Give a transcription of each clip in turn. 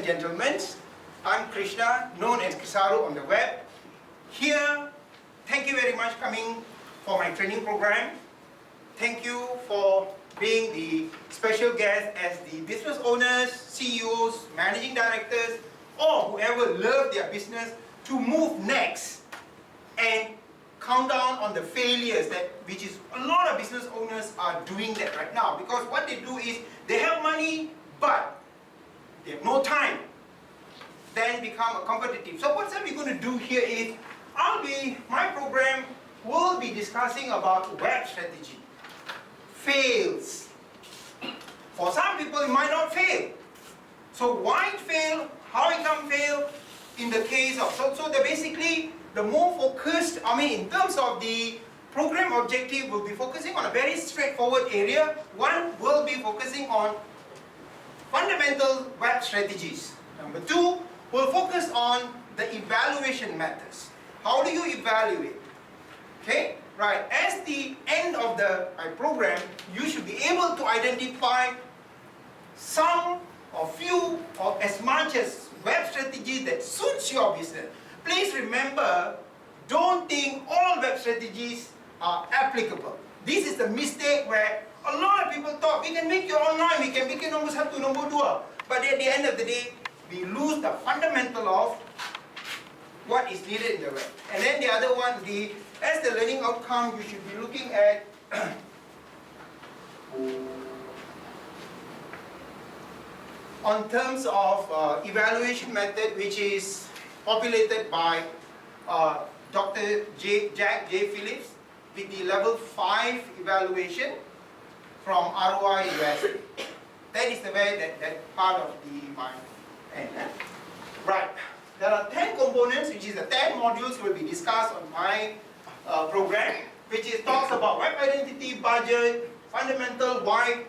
and gentlemen, I'm Krishna, known as Kisaru on the web. Here, thank you very much coming for my training program. Thank you for being the special guest as the business owners, CEOs, managing directors, or whoever love their business to move next and count down on the failures which is a lot of business owners are doing that right now, because what they do is they have money but they have no time, then become a competitive. So what we're going to do here is my program will be discussing about web strategy. Fails. For some people it might not fail. So why it fail, how it can fail in the case of, so basically the more focused, in terms of the program objective, will be focusing on a very straightforward area. One will be focusing on fundamental web strategies. Number two, will focus on the evaluation methods. How do you evaluate? Okay, right. As the end of my program, you should be able to identify some or few or as much as web strategies that suits your business. Please remember, don't think all web strategies are applicable. This is the mistake where a lot of people thought we can make it online, we can make it nombor satu, nombor dua. But at the end of the day, we lose the fundamental of what is needed in the web. And then the other one, as the learning outcome, you should be looking at on terms of evaluation method, which is populated by Dr. Jack J. Phillips with the level 5 evaluation from ROI USA. That is the way that part of my end. Right. There are 10 components, which is the 10 modules will be discussed on my program, which talks about web identity, budget, fundamental, why,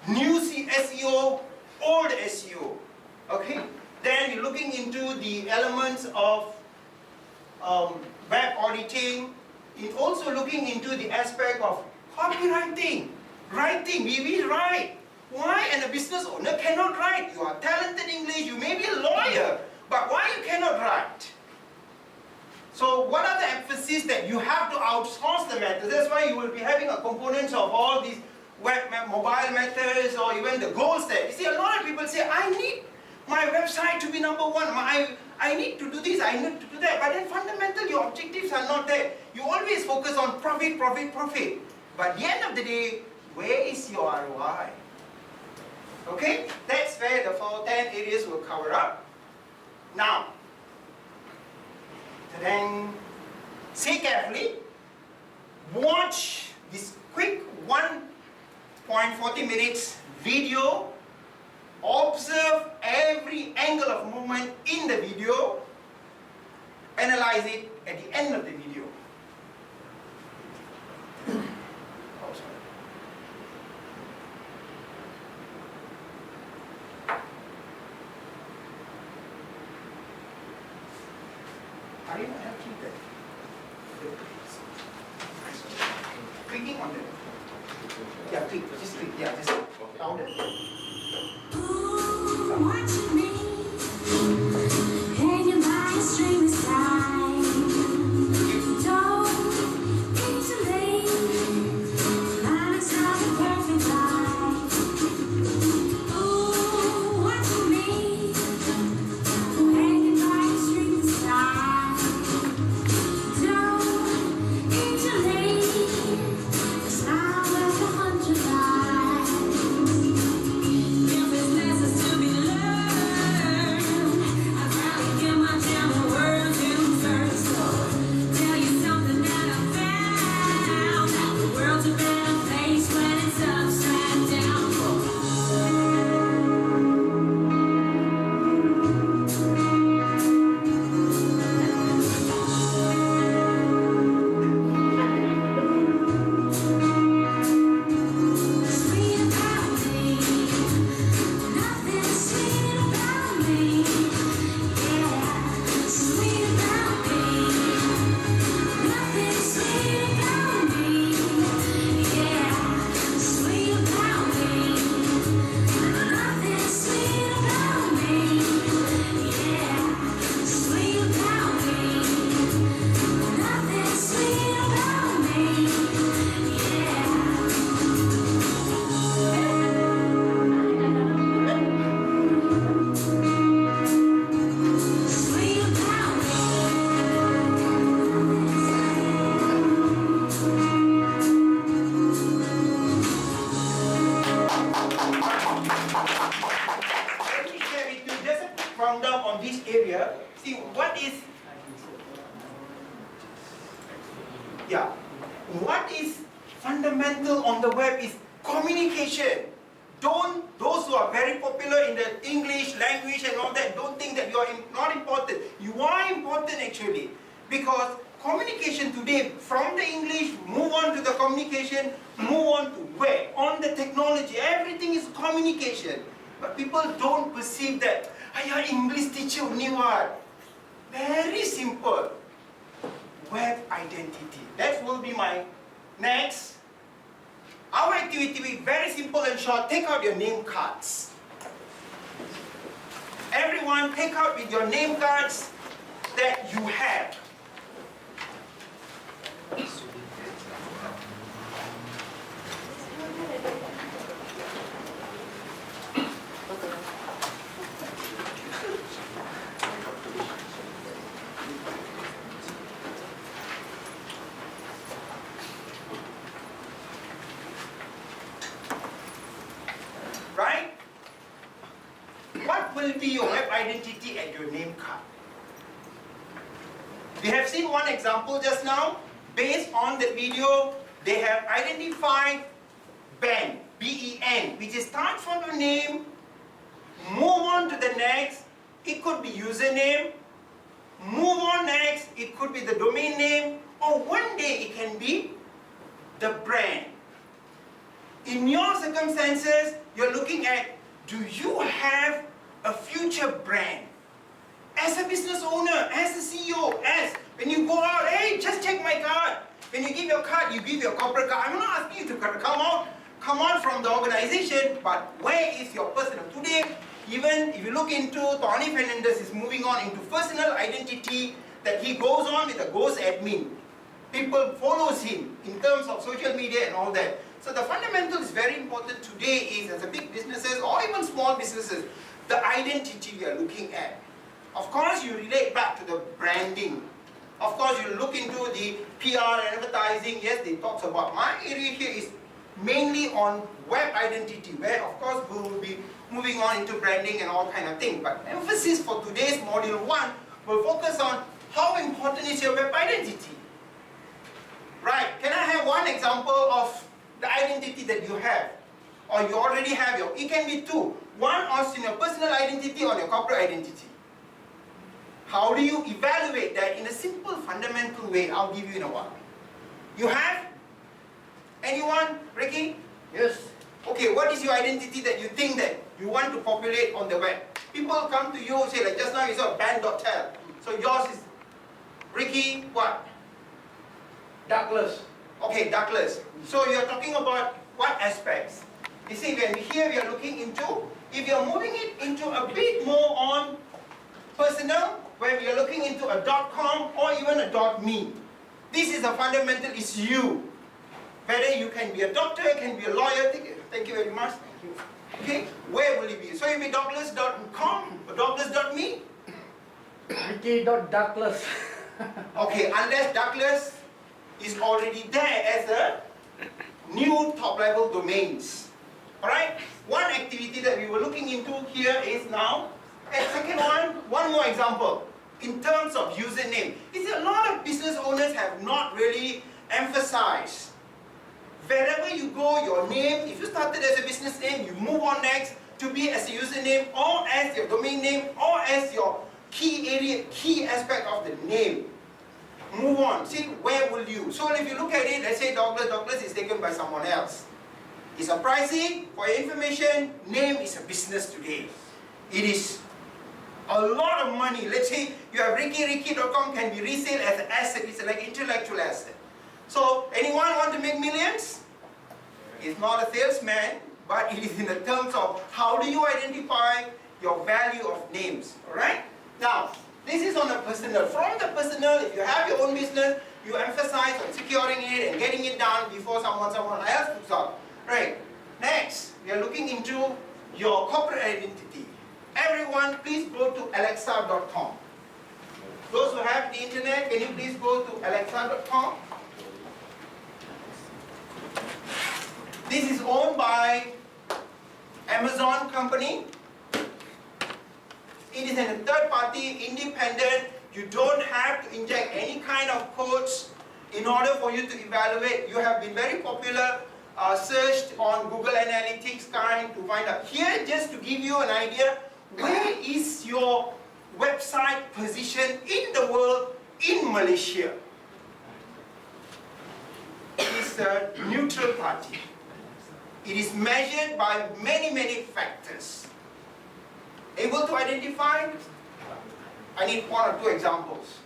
new SEO, old SEO. Okay. Then you're looking into the elements of web auditing. It's also looking into the aspect of copywriting. Writing, we write. Why? And a business owner cannot write. You are talented in English, you may be a lawyer, but why you cannot write? So what are the emphasis that you have to outsource the methods? That's why you will be having a components of all these mobile methods, or even the goals there. You see, a lot of people say, I need my website to be number one. I need to do this, I need to do that. But then fundamentally, your objectives are not there. You always focus on profit, profit, profit. But at the end of the day, where is your ROI? Okay, that's where the 10 areas will cover up. Now, then say carefully, watch this quick 1.40 minutes video, observe every angle of movement in the video, analyze it at the end of the video. Oh, sorry. I didn't have to keep that. Clicking on it. Yeah, click. Just click. Yeah, just down it. Watching me, hanging by a string of style. Don't need to leave. Mine is not the perfect life. Ooh, watching me, hanging by a string of style. Don't need to leave. A smile worth 100 lives. Yeah. What is fundamental on the web is communication. Those who are very popular in the English language and all that, don't think that you are not important. You are important actually. Because communication today, from the English, move on to the communication, move on to where? On the technology. Everything is communication. But people don't perceive that. English teacher only what? Very simple. Web identity. That will be my next. Our activity will be very simple and short. Take out your name cards. Everyone, take out with your name cards that you have. Right? What will be your web identity at your name card? We have seen one example just now. Based on the video, they have identified Ben, B-E-N, which is start from your name, move on to the next. It could be username. Move on next. It could be the domain name. Or one day it can be the brand. In your circumstances, you're looking at, do you have a future brand? As a business owner, as a CEO, when you go out, hey, just check my card. When you give your card, you give your corporate card. I'm not asking you to come out from the organization, but where is your personal? Today, even if you look into Tony Fernandez is moving on into personal identity, that he goes on with a ghost admin. People follows him in terms of social media and all that. So the fundamental is very important today is, as a big businesses or even small businesses, the identity we are looking at. Of course, you relate back to the branding. Of course, you look into the PR and advertising. Yes, they talk about my area here is mainly on web identity, where of course we will be moving on into branding and all kind of things. But emphasis for today's module 1 will focus on how important is your web identity. Right? Can I have one example of the identity that you have? Or you already have your, it can be two. One is in your personal identity or your corporate identity. How do you evaluate that in a simple, fundamental way? I'll give you in a while. You have? Anyone? Ricky? Yes. Okay, what is your identity that you think that you want to populate on the web? People come to you, say like just now you saw band.tel. So yours is Ricky what? Douglas. Okay, Douglas. So you're talking about what aspects? You see, when here we are looking into, if you're moving it into a bit more on personal, where we are looking into a .com or even a .me. This is a fundamental, it's you. Whether you can be a doctor, you can be a lawyer, thank you very much. Thank you. Okay, where will it be? So it will be Douglas.com or Douglas.me? Ricky.Douglas. Okay, unless Douglas is already there as a new top-level domains. Alright? One activity that we were looking into here is now, and second one more example. In terms of username, you see a lot of business owners have not really emphasized. Wherever you go, your name, if you started as a business name, you move on next to be as a username or as your domain name or as your key aspect of the name. Move on. See, where will you? So if you look at it, let's say Douglas is taken by someone else. It's a pricing, for your information, name is a business today. It is a lot of money. Let's say you have Ricky.com can be resale as an asset. It's like intellectual asset. So anyone want to make millions? It's not a salesman, but it is in the terms of how do you identify your value of names. Alright? Now, this is on a personal. From the personal, if you have your own business, you emphasize on securing it and getting it done before someone else puts out. Right. Next, we are looking into your corporate identity. Everyone, please go to alexa.com. Those who have the internet, can you please go to alexa.com? This is owned by Amazon company. It is a third party, independent. You don't have to inject any kind of codes in order for you to evaluate. You have been very popular, searched on Google Analytics kind to find out. Here, just to give you an idea, where is your website position in the world in Malaysia? It is a neutral party. It is measured by many factors. Able to identify? I need one or two examples.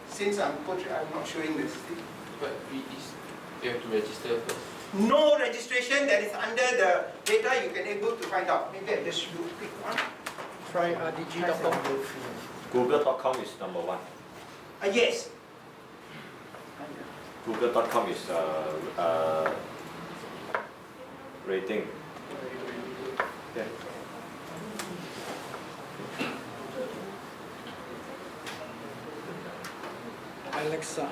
Since I'm not showing this. But we have to register first. No registration that is under the data you can able to find out. Maybe I just pick one. Try digi.com. Google.com is number one. Yes. Google.com is rating. Yeah. Alexa.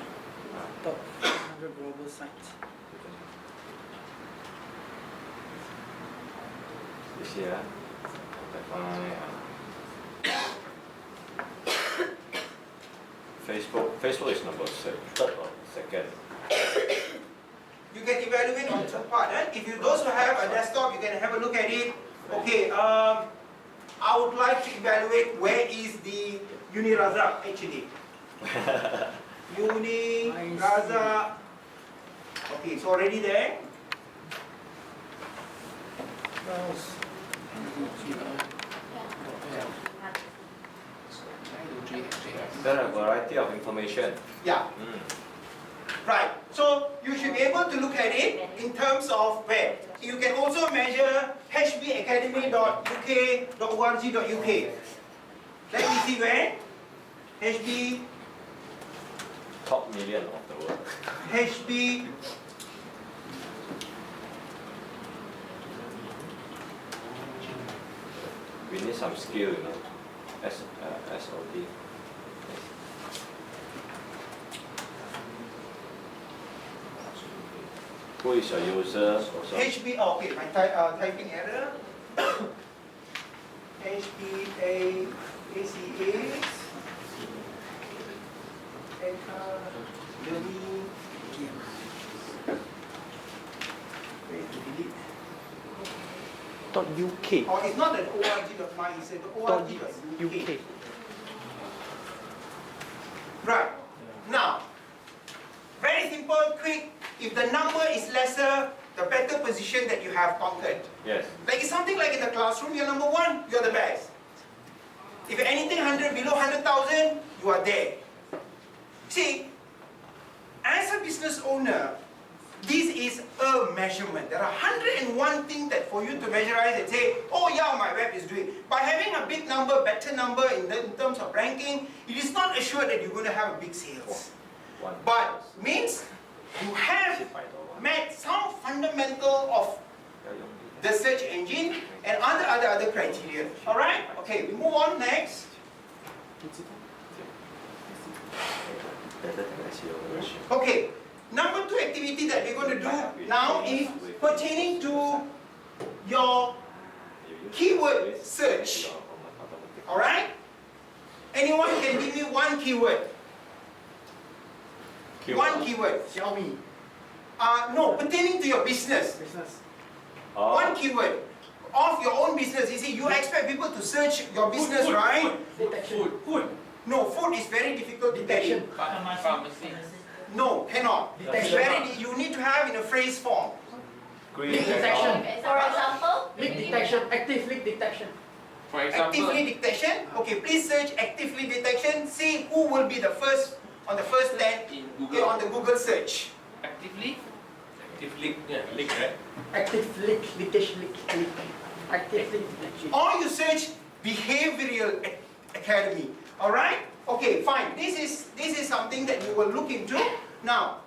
Top 100 global sites. You see, Facebook is number third or second. You can evaluate on the part. If you those who have a desktop, you can have a look at it. Okay. I would like to evaluate where is the Unirazak actually. Unirazak. Okay, it's already there. There are a variety of information. Yeah. Right. So you should be able to look at it in terms of where. You can also measure hbacademy.uk.org.uk. Let me see where. HB. Top million of the world. HB. We need some skill, you know. SOD. Who is your user also? HB. Oh, okay, my typing error. HBACA. .uk. Oh, it's not an org.my, it's an org.uk. Right. Now, very simple, quick. If the number is lesser, the better position that you have conquered. Yes. Like it's something like in the classroom, you're number one, you're the best. If anything 100 below 100,000, you are there. See, as a business owner, this is a measurement. There are 101 things that for you to measurize and say, oh yeah, my web is doing. By having a big number, better number in terms of ranking, it is not assured that you're going to have a big sales. But means you have met some fundamental of the search engine and other criteria. Alright? Okay, we move on next. Okay, number 2 activity that we're going to do now is pertaining to your keyword search. Alright? Anyone can give me one keyword? One keyword. Xiaomi. No, pertaining to your business. One keyword of your own business. You see, you expect people to search your business, right? Detection. Food. No, food is very difficult to tell you. Pharmacy. No, cannot. It's very. You need to have in a phrase form. Leak detection. For example, Leak detection. Active leak detection. For example, Actively detection. Okay, please search actively detection. See who will be the first on the first land in okay, Google, on the Google search. actively, yeah, leak, right? Active leak. Leakage leak. Active leak detection. Or you search behavioral academy. All right? Okay, fine. This is something that you will look into now.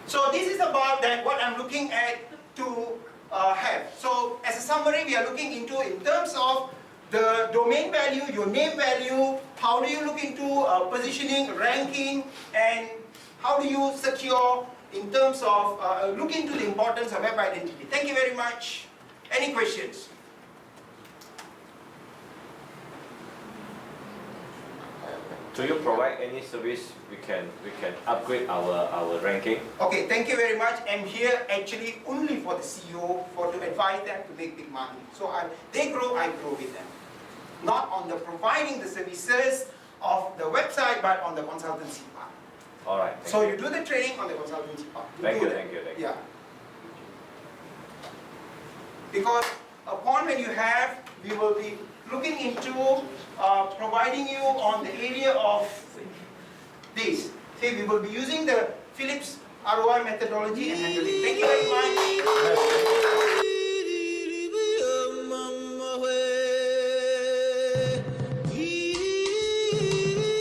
So this is about that what I'm looking at to have. So as a summary, we are looking into in terms of the domain value, your name value, how do you look into positioning, ranking, and how do you secure in terms of look into the importance of web identity. Thank you very much. Any questions? Do you provide any service we can upgrade our ranking? Okay, thank you very much. I'm here actually only for the CEO, to advise them to make big money. So they grow, I grow with them. Not on the providing the services of the website, but on the consultancy part. All right. So you do the training on the consultancy part. Thank do you, that. thank you, thank you. Yeah. Because upon when you have, we will be looking into providing you on the area of this. See, we will be using the Phillips ROI methodology and handling. Thank you very much.